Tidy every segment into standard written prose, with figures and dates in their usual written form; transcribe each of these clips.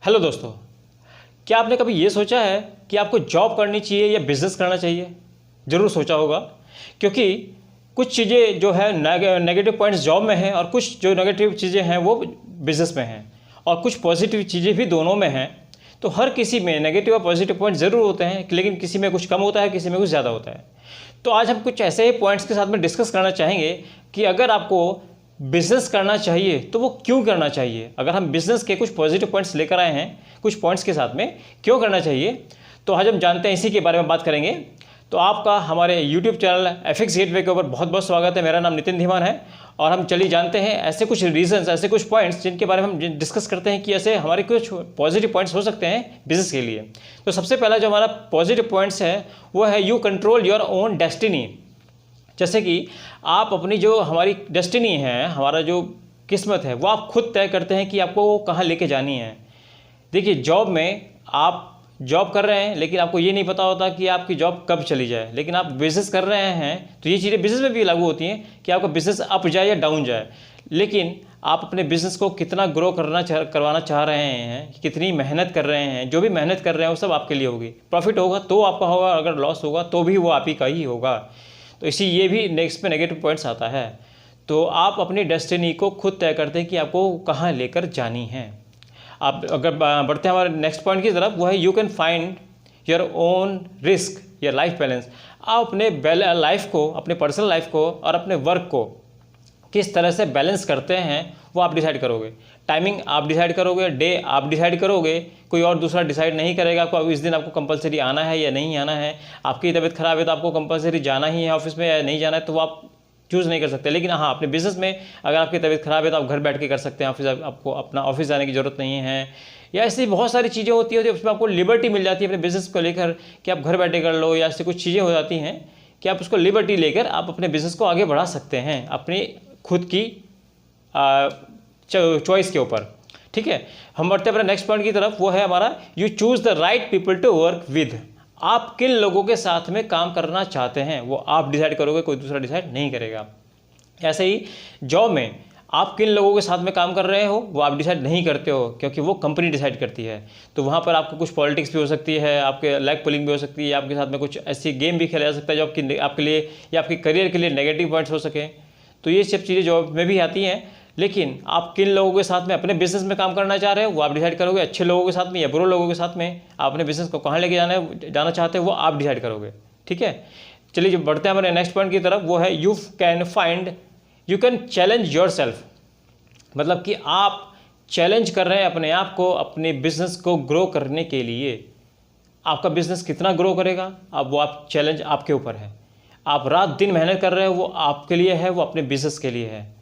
Hello दोस्तों, क्या आपने कभी ये सोचा है कि आपको जॉब करनी चाहिए या बिज़नेस करना चाहिए? ज़रूर सोचा होगा, क्योंकि कुछ चीज़ें जो है नेगेटिव पॉइंट्स जॉब में हैं और कुछ जो नेगेटिव चीज़ें हैं वो बिज़नेस में हैं और कुछ पॉजिटिव चीज़ें भी दोनों में हैं। तो हर किसी में नेगेटिव और पॉजिटिव पॉइंट ज़रूर होते हैं, लेकिन किसी में कुछ कम होता है, किसी में कुछ ज़्यादा होता है। तो आज हम कुछ ऐसे ही पॉइंट्स के साथ में डिस्कस करना चाहेंगे कि अगर आपको बिज़नेस करना चाहिए तो वो क्यों करना चाहिए। अगर हम बिज़नेस के कुछ पॉजिटिव पॉइंट्स लेकर आए हैं कुछ पॉइंट्स के साथ में, क्यों करना चाहिए, तो आज हम जानते हैं, इसी के बारे में बात करेंगे। तो आपका हमारे YouTube चैनल एफएक्स गेटवे के ऊपर बहुत बहुत स्वागत है। मेरा नाम नितिन धीमान है और हम चलिए जानते हैं ऐसे कुछ रीजंस, ऐसे कुछ पॉइंट्स जिनके बारे में हम डिस्कस करते हैं कि ऐसे हमारे कुछ पॉजिटिव पॉइंट्स हो सकते हैं बिजनेस के लिए। तो सबसे पहला जो हमारा पॉजिटिव पॉइंट्स है वो है you control your own destiny. जैसे कि आप अपनी जो हमारी डेस्टिनी है, हमारा जो किस्मत है, वो आप खुद तय करते हैं कि आपको वो कहाँ लेके जानी है। देखिए, जॉब में आप जॉब कर रहे हैं लेकिन आपको ये नहीं पता होता कि आपकी जॉब कब चली जाए। लेकिन आप बिज़नेस कर रहे हैं तो ये चीज़ें बिज़नेस में भी लागू होती हैं कि आपका बिज़नेस अप जाए या डाउन जाए। लेकिन आप अपने बिज़नेस को कितना ग्रो करवाना चाह रहे हैं, कितनी मेहनत कर रहे हैं, जो भी मेहनत कर रहे हैं वो सब आपके लिए होगी। प्रॉफिट होगा तो आपका होगा, अगर लॉस होगा तो भी वो आप ही का ही होगा। तो इसी ये भी नेक्स्ट पे नेगेटिव पॉइंट्स आता है। तो आप अपनी डेस्टिनी को खुद तय करते हैं कि आपको कहाँ लेकर जानी है। आप अगर बढ़ते हैं हमारे नेक्स्ट पॉइंट की तरफ, वो है you can find your own risk your life balance. आप अपने लाइफ को, अपने पर्सनल लाइफ को और अपने वर्क को किस तरह से बैलेंस करते हैं वो आप डिसाइड करोगे। टाइमिंग आप डिसाइड करोगे, डे आप डिसाइड करोगे, कोई और दूसरा डिसाइड नहीं करेगा। आपको इस दिन आपको कंपलसरी आना है या नहीं आना है। आपकी तबीयत खराब है तो आपको कंपलसरी जाना ही है ऑफिस में या नहीं जाना है, तो वो आप चूज़ नहीं कर सकते। लेकिन हाँ, अपने बिजनेस में अगर आपकी तबीयत खराब है तो आप घर बैठ के कर सकते हैं। आपको अपना ऑफिस जाने की ज़रूरत नहीं है। या ऐसी बहुत सारी चीज़ें होती है उसमें आपको लिबर्टी मिल जाती है अपने बिज़नेस को लेकर कि आप घर बैठे कर लो, या ऐसी कुछ चीज़ें हो जाती हैं कि आप उसको लिबर्टी लेकर आप अपने बिज़नेस को आगे बढ़ा सकते हैं अपनी खुद की चॉइस के ऊपर। ठीक है, हम बढ़ते हैं अपने नेक्स्ट पॉइंट की तरफ, वो है हमारा you choose the right people to work with. आप किन लोगों के साथ में काम करना चाहते हैं वो आप डिसाइड करोगे, कोई दूसरा डिसाइड नहीं करेगा। ऐसे ही जॉब में आप किन लोगों के साथ में काम कर रहे हो वो आप डिसाइड नहीं करते हो, क्योंकि वो कंपनी डिसाइड करती है। तो वहाँ पर आपको कुछ पॉलिटिक्स भी हो सकती है, आपके लेग पुलिंग भी हो सकती है, आपके साथ में कुछ ऐसी गेम भी खेला जा सकता है जो आपके लिए या आपके करियर के लिए नेगेटिव पॉइंट्स हो सके। तो ये सब चीज़ें जॉब में भी आती हैं। लेकिन आप किन लोगों के साथ में अपने बिजनेस में काम करना चाह रहे हो वो आप डिसाइड करोगे। अच्छे लोगों के साथ में या बुरे लोगों के साथ में आप अपने बिजनेस को कहाँ लेके जाना चाहते हो वो आप डिसाइड करोगे। ठीक है, चलिए जो बढ़ते हैं हमारे नेक्स्ट पॉइंट की तरफ, वो है you can challenge your self. मतलब कि आप चैलेंज कर रहे हैं अपने आप को, अपने बिजनेस को ग्रो करने के लिए। आपका बिजनेस कितना ग्रो करेगा अब वो आप चैलेंज आपके ऊपर है। आप रात दिन मेहनत कर रहे हो वो आपके लिए है, वो अपने बिजनेस के लिए है।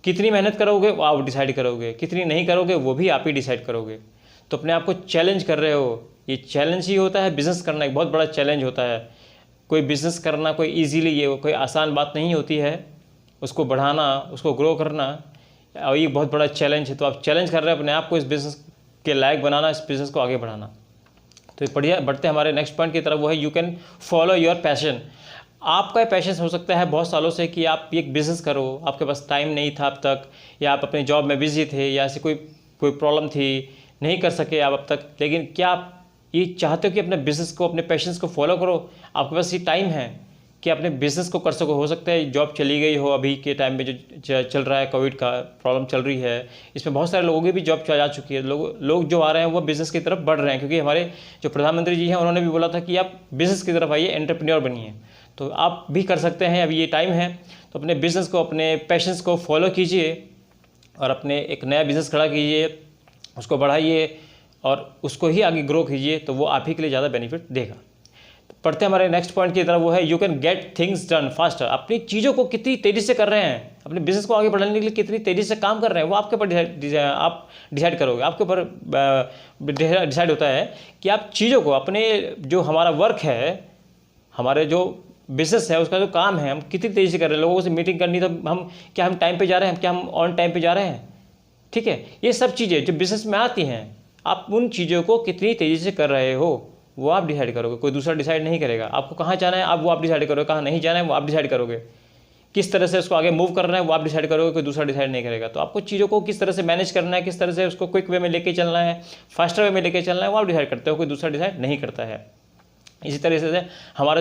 कितनी मेहनत करोगे वो आप डिसाइड करोगे, कितनी नहीं करोगे वो भी आप ही डिसाइड करोगे। तो अपने आप को चैलेंज कर रहे हो, ये चैलेंज ही होता है। बिज़नेस करना एक बहुत बड़ा चैलेंज होता है। कोई बिज़नेस करना कोई ईजीली, ये कोई आसान बात नहीं होती है। उसको बढ़ाना, उसको ग्रो करना, और ये बहुत बड़ा चैलेंज है। तो आप चैलेंज कर रहे हैं अपने आप को इस बिज़नेस के लायक बनाना, इस बिज़नेस को आगे बढ़ाना। तो बढ़िया, बढ़ते हैं हमारे नेक्स्ट पॉइंट की तरफ, वो है you can follow your passion. आपका पैशन हो सकता है बहुत सालों से कि आप एक बिज़नेस करो, आपके पास टाइम नहीं था अब तक, या आप अपने जॉब में बिजी थे, या ऐसी कोई प्रॉब्लम थी, नहीं कर सके आप अब तक। लेकिन क्या आप ये चाहते हो कि अपने बिज़नेस को, अपने पैशंस को फॉलो करो? आपके पास ये टाइम है कि अपने बिज़नेस को कर सको। हो सकता है जॉब चली गई हो, अभी के टाइम में जो चल रहा है, कोविड का प्रॉब्लम चल रही है, इसमें बहुत सारे लोगों की भी जॉब जा चुकी है। लोग जो आ रहे हैं वो बिज़नेस की तरफ बढ़ रहे हैं, क्योंकि हमारे जो प्रधानमंत्री जी हैं उन्होंने भी बोला था कि आप बिज़नेस की तरफ आइए, एंटरप्रेन्योर बनिए। तो आप भी कर सकते हैं, अभी ये टाइम है। तो अपने बिज़नेस को, अपने पैशंस को फॉलो कीजिए और अपने एक नया बिज़नेस खड़ा कीजिए, उसको बढ़ाइए और उसको ही आगे ग्रो कीजिए, तो वो आप ही के लिए ज़्यादा बेनिफिट देगा। तो पढ़ते हैं हमारे नेक्स्ट पॉइंट की तरफ, वो है you can get things done faster. अपनी चीज़ों को कितनी तेज़ी से कर रहे हैं, अपने बिज़नेस को आगे बढ़ाने के लिए कितनी तेज़ी से काम कर रहे हैं, वो आपके ऊपर आप डिसाइड करोगे। आपके ऊपर डिसाइड होता है कि आप चीज़ों को, अपने जो हमारा वर्क है, हमारे जो बिज़नेस है, उसका जो काम है, हम कितनी तेज़ी से कर रहे हैं। लोगों से मीटिंग करनी तो हम टाइम पे जा रहे हैं, क्या हम ऑन टाइम पे जा रहे हैं? ठीक है, ये सब चीज़ें जो बिज़नेस में आती हैं, आप उन चीज़ों को कितनी तेज़ी से कर रहे हो वो आप डिसाइड करोगे। कोई दूसरा डिसाइड नहीं करेगा। आपको कहाँ जाना है वो आप डिसाइड करोगे, कहाँ नहीं जाना है वो आप डिसाइड करोगे। किस तरह से उसको आगे मूव करना है वो आप डिसाइड करोगे, कोई दूसरा डिसाइड नहीं करेगा। तो आपको चीज़ों को किस तरह से मैनेज करना है, किस तरह से उसको क्विक वे में लेके चलना है, फास्टर वे में लेके चलना है, वो आप डिसाइड करते हो, कोई दूसरा डिसाइड नहीं करता है। इसी तरह से हमारा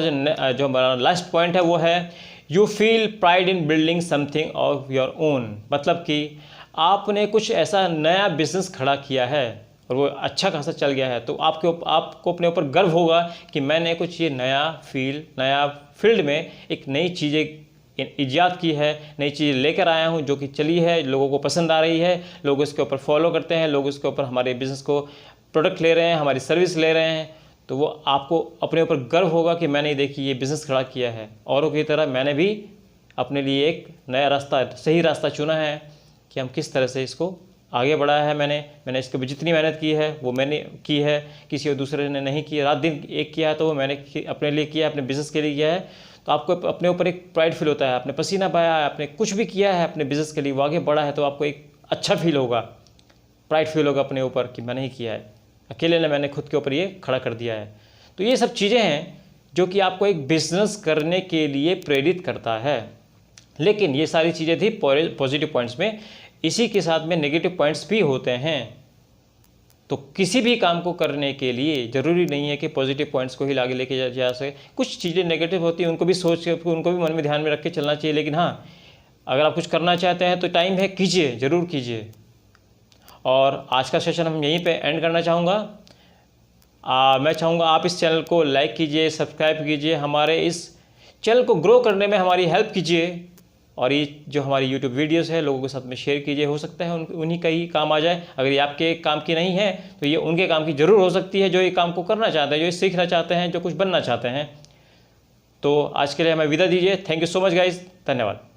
जो हमारा लास्ट पॉइंट है वो है you feel pride in building something of your own. मतलब कि आपने कुछ ऐसा नया बिजनेस खड़ा किया है और वो अच्छा खासा चल गया है, तो आपको अपने ऊपर गर्व होगा कि मैंने कुछ ये नया फील्ड में एक नई चीज़ें इजाद की है, नई चीज़ लेकर आया हूँ जो कि चली है, लोगों को पसंद आ रही है, लोग इसके ऊपर फॉलो करते हैं, लोग इसके ऊपर हमारे बिज़नेस को प्रोडक्ट ले रहे हैं, हमारी सर्विस ले रहे हैं। तो वो आपको अपने ऊपर गर्व होगा कि मैंने देखिए ये बिज़नेस खड़ा किया है, औरों की तरह मैंने भी अपने लिए एक नया रास्ता, सही रास्ता चुना है कि हम किस तरह से इसको आगे बढ़ाया है। मैंने इसके भी जितनी मेहनत की है वो मैंने की है, किसी और दूसरे ने नहीं की। रात दिन एक किया है तो वो मैंने अपने लिए किया है, अपने बिज़नेस के लिए किया है। तो आपको अपने ऊपर एक प्राइड फील होता है, आपने पसीना बहाया है, आपने कुछ भी किया है अपने बिज़नेस के लिए, वो आगे बढ़ा है, तो आपको एक अच्छा फील होगा, प्राइड फील होगा अपने ऊपर कि मैंने ही किया है, अकेले ने मैंने खुद के ऊपर ये खड़ा कर दिया है। तो ये सब चीज़ें हैं जो कि आपको एक बिज़नेस करने के लिए प्रेरित करता है। लेकिन ये सारी चीज़ें थी पॉजिटिव पॉइंट्स में, इसी के साथ में नेगेटिव पॉइंट्स भी होते हैं। तो किसी भी काम को करने के लिए ज़रूरी नहीं है कि पॉजिटिव पॉइंट्स को ही आगे लेके जा सके। कुछ चीज़ें नेगेटिव होती हैं, उनको भी सोच के, उनको भी मन में ध्यान में रख के चलना चाहिए। लेकिन हाँ, अगर आप कुछ करना चाहते हैं तो टाइम है, कीजिए, ज़रूर कीजिए। और आज का सेशन हम यहीं पे एंड करना चाहूँगा। मैं चाहूँगा आप इस चैनल को लाइक कीजिए, सब्सक्राइब कीजिए, हमारे इस चैनल को ग्रो करने में हमारी हेल्प कीजिए। और ये जो हमारी यूट्यूब वीडियोस है लोगों के साथ में शेयर कीजिए, हो सकता है उन्हीं का ही काम आ जाए। अगर ये आपके काम की नहीं है तो ये उनके काम की ज़रूर हो सकती है, जो ये काम को करना चाहते हैं, जो ये सीखना चाहते हैं, जो कुछ बनना चाहते हैं। तो आज के लिए हमें विदा दीजिए। Thank you so much guys, धन्यवाद।